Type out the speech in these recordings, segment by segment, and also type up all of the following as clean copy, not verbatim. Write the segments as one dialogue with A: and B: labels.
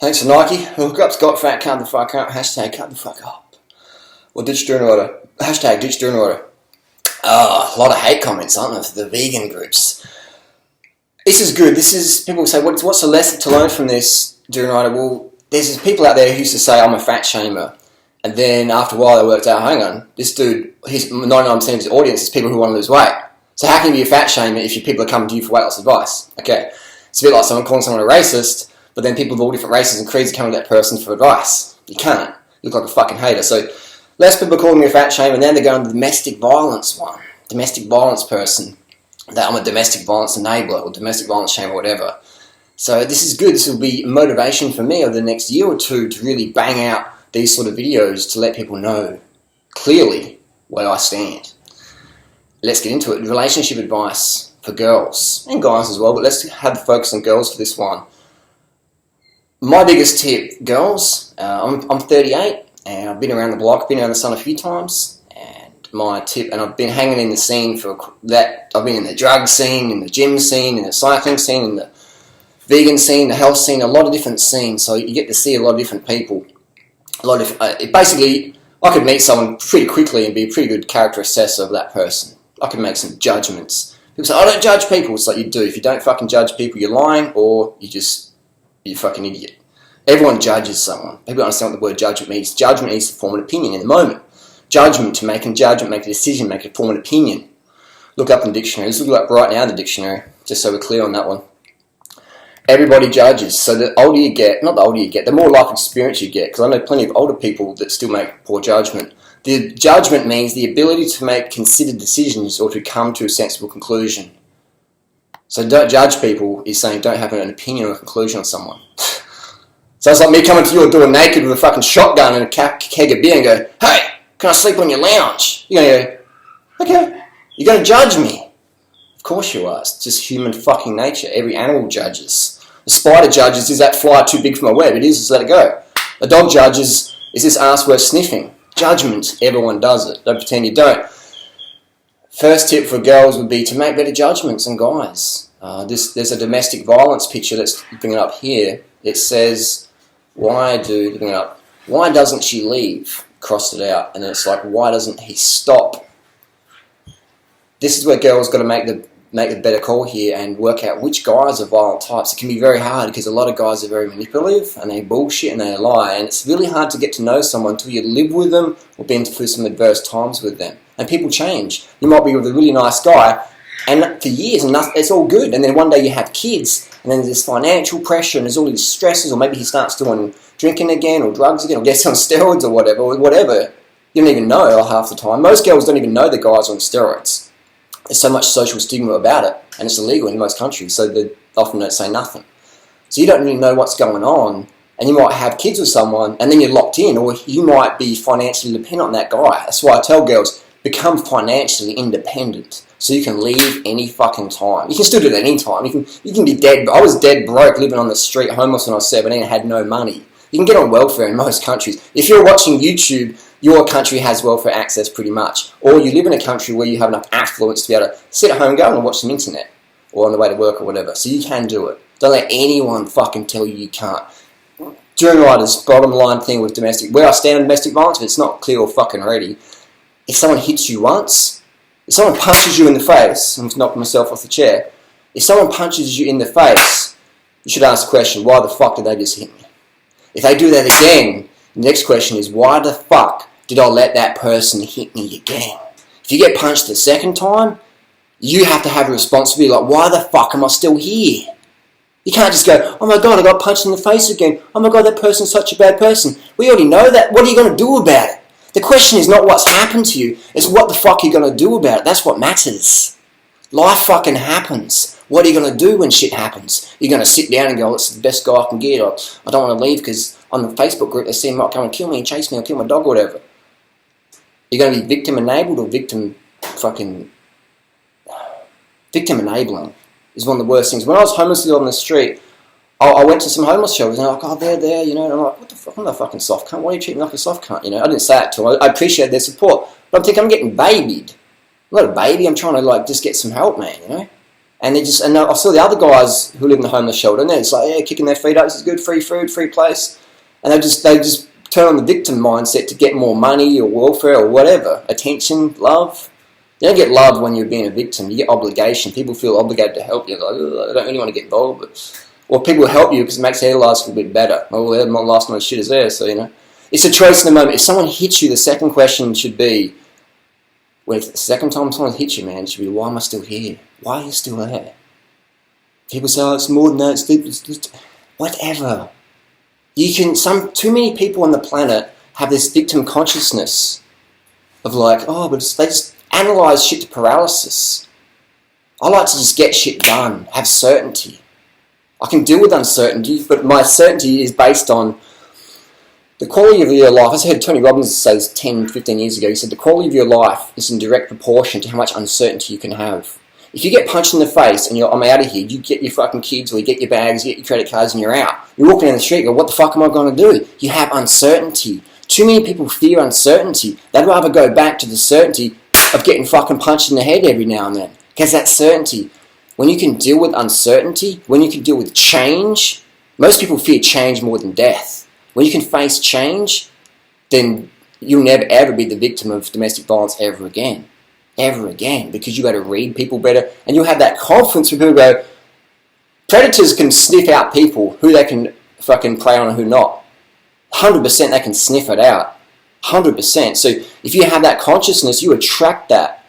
A: Thanks for Nike. Hook up Scott Fat, cut the fuck up. Hashtag cut the fuck up. Or ditch Durianrider. Hashtag ditch Durianrider. A lot of hate comments, aren't there, for the vegan groups. This is good. People say, what's the lesson to learn from this, Durianrider? Well, there's people out there who used to say, I'm a fat shamer. And then after a while they worked out, hang on, this dude, 99% of his audience is people who want to lose weight. So how can you be a fat shamer if your people are coming to you for weight loss advice? Okay, it's a bit like someone calling someone a racist, but then people of all different races and creeds are coming to that person for advice. You can't. You look like a fucking hater. So less people are calling me a fat shamer, and then they're going to the domestic violence one. Domestic violence person. That I'm a domestic violence enabler or domestic violence shamer or whatever. So this is good. This will be motivation for me over the next year or two to really bang out these sort of videos to let people know clearly where I stand. Let's get into it. Relationship advice for girls and guys as well, but let's have the focus on girls for this one. My biggest tip, girls, I'm 38 and I've been around the block, been around the sun a few times, and my tip, and I've been hanging in the scene for that, I've been in the drug scene, in the gym scene, in the cycling scene, in the vegan scene, the health scene, a lot of different scenes, so you get to see a lot of different people. Basically, I could meet someone pretty quickly and be a pretty good character assessor of that person. I could make some judgments. People say, I don't judge people. It's like you do. If you don't fucking judge people, you're lying, or you're a fucking idiot. Everyone judges someone. People don't understand what the word judgment means. Judgment is to form an opinion in the moment. Judgment, to make a judgment, make a decision, form an opinion. Look up in the dictionary. Let's look up right now in the dictionary, just so we're clear on that one. Everybody judges. So the older you get, not the older you get, the more life experience you get, because I know plenty of older people that still make poor judgment. The judgment means the ability to make considered decisions or to come to a sensible conclusion. So don't judge people is saying don't have an opinion or a conclusion on someone. So it's like me coming to your door naked with a fucking shotgun and a keg of beer and go, hey, can I sleep on your lounge? You're going to go, okay, you're going to judge me. Of course you are. It's just human fucking nature. Every animal judges. A spider judges, is that fly too big for my web? It is, just let it go. A dog judges, is this ass worth sniffing? Judgment, everyone does it. Don't pretend you don't. First tip for girls would be to make better judgments than guys. There's a domestic violence picture, let's bring it up here. It says, why doesn't she leave? Crossed it out. And then it's like, why doesn't he stop? This is where girls got to make the better call here and work out which guys are violent types. It can be very hard because a lot of guys are very manipulative and they bullshit and they lie, and it's really hard to get to know someone until you live with them or been through some adverse times with them. And people change. You might be with a really nice guy and for years and it's all good, and then one day you have kids and then there's this financial pressure and there's all these stresses, or maybe he starts doing drinking again or drugs again or gets on steroids or whatever. You don't even know half the time. Most girls don't even know the guys are on steroids. There's so much social stigma about it, and it's illegal in most countries, so they often don't say nothing. So you don't really know what's going on, and you might have kids with someone, and then you're locked in, or you might be financially dependent on that guy. That's why I tell girls, become financially independent, so you can leave any fucking time. You can still do that any time. You can be dead. I was dead broke, living on the street, homeless when I was 17, and had no money. You can get on welfare in most countries. If you're watching YouTube, your country has welfare access pretty much. Or you live in a country where you have enough affluence to be able to sit at home and go and watch some internet. Or on the way to work or whatever. So you can do it. Don't let anyone fucking tell you you can't. Durianriders, bottom line thing with domestic, where I stand on domestic violence, if it's not clear or fucking ready, if someone hits you once, if someone punches you in the face, I'm knocking myself off the chair, if someone punches you in the face, you should ask the question, why the fuck did they just hit me? If they do that again, the next question is, why the fuck did I let that person hit me again? If you get punched the second time, you have to have a responsibility like, why the fuck am I still here? You can't just go, oh my god, I got punched in the face again. Oh my god, that person's such a bad person. We already know that. What are you going to do about it? The question is not what's happened to you, it's what the fuck you're going to do about it. That's what matters. Life fucking happens. What are you going to do when shit happens? You're going to sit down and go, it's the best guy I can get, or I don't want to leave because on the Facebook group they see him might come and kill me and chase me or kill my dog or whatever. You're going to be victim enabled or victim enabling is one of the worst things. When I was homeless on the street, I went to some homeless shelters and they're like, oh, they're there, you know, and I'm like, what the fuck, I'm not a fucking soft cunt, why do you treat me like a soft cunt, you know? I didn't say that to them, I appreciate their support, but I'm thinking I'm getting babied. I'm not a baby, I'm trying to like just get some help, man, you know? And I saw the other guys who live in the homeless shelter, and they're just like, yeah, kicking their feet up, this is good, free food, free place. And they just turn on the victim mindset to get more money or welfare or whatever, attention, love. You don't get love when you're being a victim. You get obligation. People feel obligated to help you. Like, I don't really want to get involved. Or people help you because it makes their lives feel a bit better. Oh, my life's not as shit as theirs, so, you know. It's a choice in the moment. If someone hits you, the second question should be, well, the second time someone hits you, man, it should be, why am I still here? Why are you still there? People say, oh, it's more than that, it's whatever. Too many people on the planet have this victim consciousness of like, oh, but they just analyse shit to paralysis. I like to just get shit done, have certainty. I can deal with uncertainty, but my certainty is based on the quality of your life. I heard Tony Robbins say this 10, 15 years ago. He said the quality of your life is in direct proportion to how much uncertainty you can have. If you get punched in the face and I'm out of here, you get your fucking kids or you get your bags, you get your credit cards and you're out. You're walking down the street and go, what the fuck am I going to do? You have uncertainty. Too many people fear uncertainty. They'd rather go back to the certainty of getting fucking punched in the head every now and then. Because that certainty, when you can deal with uncertainty, when you can deal with change, most people fear change more than death. When you can face change, then you'll never ever be the victim of domestic violence ever again. Ever again. Because you got to read people better and you'll have that confidence when people go, predators can sniff out people, who they can fucking prey on and who not. 100% they can sniff it out. 100%. So if you have that consciousness, you attract that.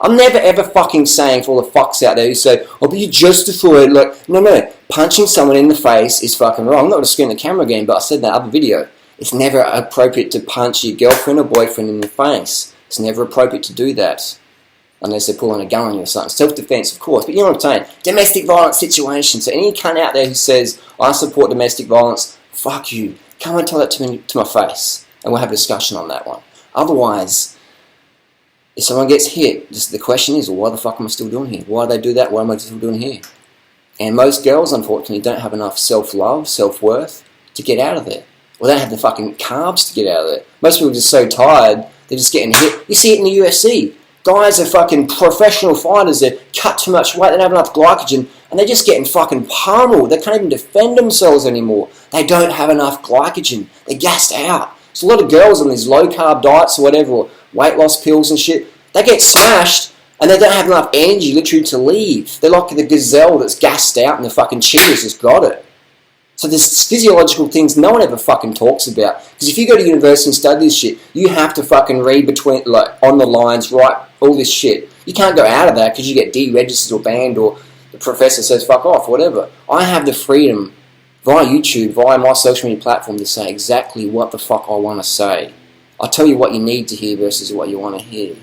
A: I'm never ever fucking saying for all the fucks out there who say, oh, but you justify it. Like, no. Punching someone in the face is fucking wrong. I'm not going to screen the camera again, but I said in that other video. It's never appropriate to punch your girlfriend or boyfriend in the face. It's never appropriate to do that. Unless they're pulling a gun on you or something. Self-defense, of course. But you know what I'm saying? Domestic violence situation. So any cunt out there who says, I support domestic violence, fuck you. Come and tell that to my face. And we'll have a discussion on that one. Otherwise, if someone gets hit, the question is, well, why the fuck am I still doing here? Why do they do that? Why am I still doing here? And most girls, unfortunately, don't have enough self-love, self-worth to get out of there. Or they don't have the fucking carbs to get out of there. Most people are just so tired, they're just getting hit. You see it in the UFC. Guys are fucking professional fighters. They cut too much weight. They don't have enough glycogen. And they're just getting fucking pummeled. They can't even defend themselves anymore. They don't have enough glycogen. They're gassed out. So a lot of girls on these low-carb diets or whatever, or weight loss pills and shit, they get smashed and they don't have enough energy literally to leave. They're like the gazelle that's gassed out and the fucking cheetah's just got it. So there's physiological things no one ever fucking talks about. Because if you go to university and study this shit, you have to fucking read between, like, on the lines, write all this shit. You can't go out of that because you get deregistered or banned or the professor says fuck off, whatever. I have the freedom via YouTube, via my social media platform to say exactly what the fuck I want to say. I'll tell you what you need to hear versus what you want to hear.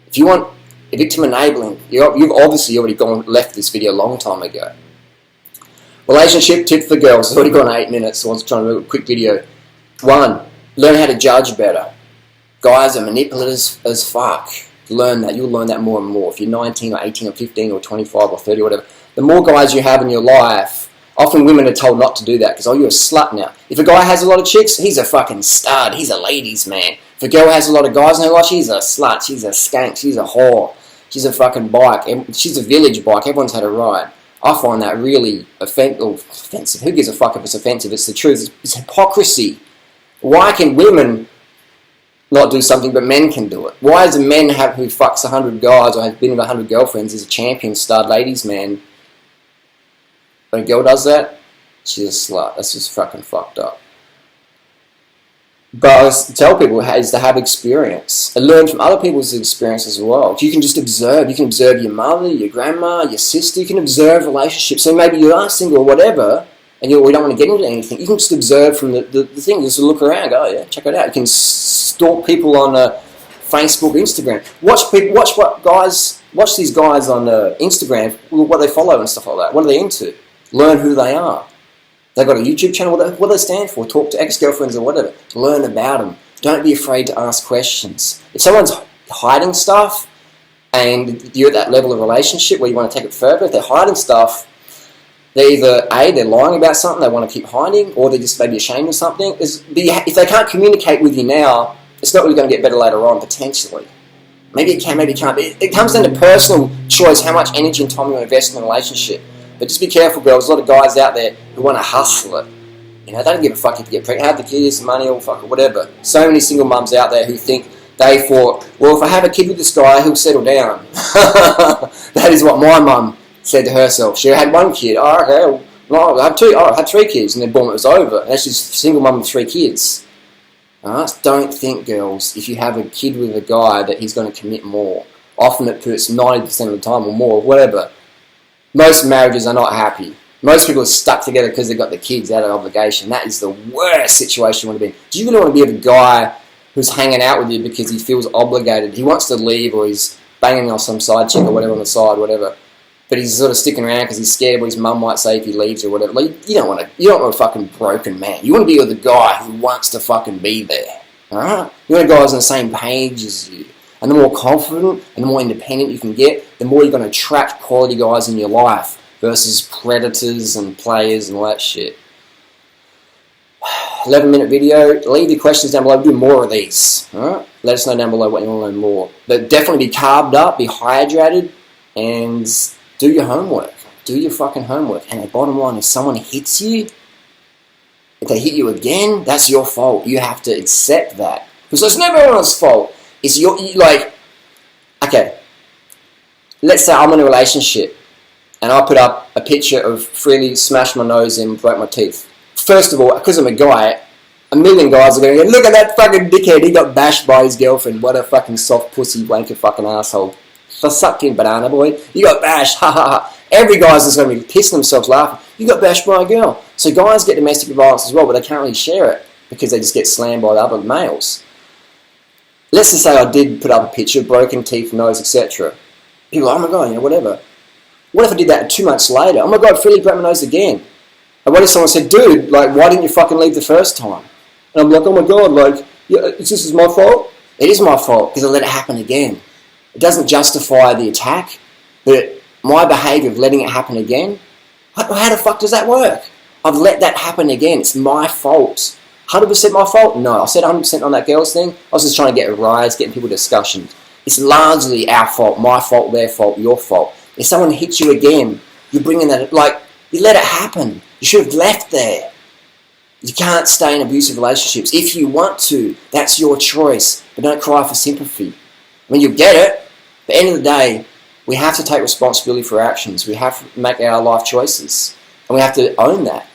A: If you want victim enabling, you've obviously already left this video a long time ago. Relationship tip for girls. It's already gone 8 minutes, so I was trying to do a quick video. 1, learn how to judge better. Guys are manipulative as fuck. Learn that. You'll learn that more and more. If you're 19 or 18 or 15 or 25 or 30 or whatever, the more guys you have in your life, often women are told not to do that because, oh, you're a slut now. If a guy has a lot of chicks, he's a fucking stud. He's a ladies' man. If a girl has a lot of guys in her life, she's a slut. She's a skank. She's a whore. She's a fucking bike. She's a village bike. Everyone's had a ride. I find that really offensive. Who gives a fuck if it's offensive? It's the truth. It's hypocrisy. Why can women not do something but men can do it? Why is a man who fucks 100 guys or has been with 100 girlfriends is a champion stud ladies man? When a girl does that, she's a slut. That's just fucking fucked up. But I tell people is to have experience and learn from other people's experience as well. You can just observe. You can observe your mother, your grandma, your sister. You can observe relationships. So maybe you are single or whatever, and we don't want to get into anything. You can just observe from the thing. Just look around. Go, oh, yeah, check it out. You can stalk people on Facebook, Instagram. Watch these guys on Instagram. What they follow and stuff like that. What are they into? Learn who they are. They've got a YouTube channel. What do they stand for? Talk to ex-girlfriends or whatever. Learn about them. Don't be afraid to ask questions. If someone's hiding stuff and you're at that level of relationship where you want to take it further, if they're hiding stuff, they're either they're lying about something they want to keep hiding, or they're just maybe ashamed of something. If they can't communicate with you now, it's not really going to get better later on, potentially. Maybe it can, maybe it can't. But it comes down to personal choice, how much energy and time you invest in a relationship. But just be careful, girls. There's a lot of guys out there who want to hustle it. You know, they don't give a fuck if you get pregnant, have the kids, money, or fuck, or whatever. So many single mums out there who think they thought, well, if I have a kid with this guy, he'll settle down. That is what my mum said to herself. She had one kid. Oh, okay, well, I have two. Oh, I had 3 kids, and then boom, it was over. And she's a single mum with 3 kids. Don't think, girls, if you have a kid with a guy that he's going to commit more. Often it puts 90% of the time or more, whatever. Most marriages are not happy. Most people are stuck together because they've got the kids out of obligation. That is the worst situation you want to be in. Do you really want to be with a guy who's hanging out with you because he feels obligated? He wants to leave, or he's banging on some side chick or whatever on the side, whatever. But he's sort of sticking around because he's scared of what his mum might say if he leaves or whatever. Like, you don't want a fucking broken man. You want to be with a guy who wants to fucking be there. Alright? You want a guy who's on the same page as you. And the more confident and the more independent you can get, the more you're going to attract quality guys in your life versus predators and players and all that shit. 11-minute video. Leave your questions down below. We'll do more of these. Alright? Let us know down below what you want to learn more. But definitely be carved up, be hydrated, and do your homework. Do your fucking homework. And the bottom line, if someone hits you, if they hit you again, that's your fault. You have to accept that. Because it's never anyone's fault. It's okay, let's say I'm in a relationship and I put up a picture of freely smashed my nose and broke my teeth. First of all, because I'm a guy, a million guys are going to go, look at that fucking dickhead, he got bashed by his girlfriend. What a fucking soft pussy wanker fucking asshole. For sucking banana boy, you got bashed, ha ha ha. Every guy's just going to be pissing themselves laughing. You got bashed by a girl. So guys get domestic violence as well, but they can't really share it because they just get slammed by the other males. Let's just say I did put up a picture, broken teeth, nose, etc. People are like, oh my god, you know, whatever. What if I did that 2 months later? Oh my god, freely broke my nose again. And what if someone said, dude, like, why didn't you fucking leave the first time? And I'm like, oh my god, like, yeah, this is my fault? It is my fault because I let it happen again. It doesn't justify the attack, but my behaviour of letting it happen again, how the fuck does that work? I've let that happen again. It's my fault. 100% my fault? No, I said 100% on that girl's thing. I was just trying to get a rise, getting people discussions. It's largely our fault, my fault, their fault, your fault. If someone hits you again, you're bringing that, like, you let it happen. You should have left there. You can't stay in abusive relationships. If you want to, that's your choice. But don't cry for sympathy. I mean, you'll get it. But at the end of the day, we have to take responsibility for our actions. We have to make our life choices. And we have to own that.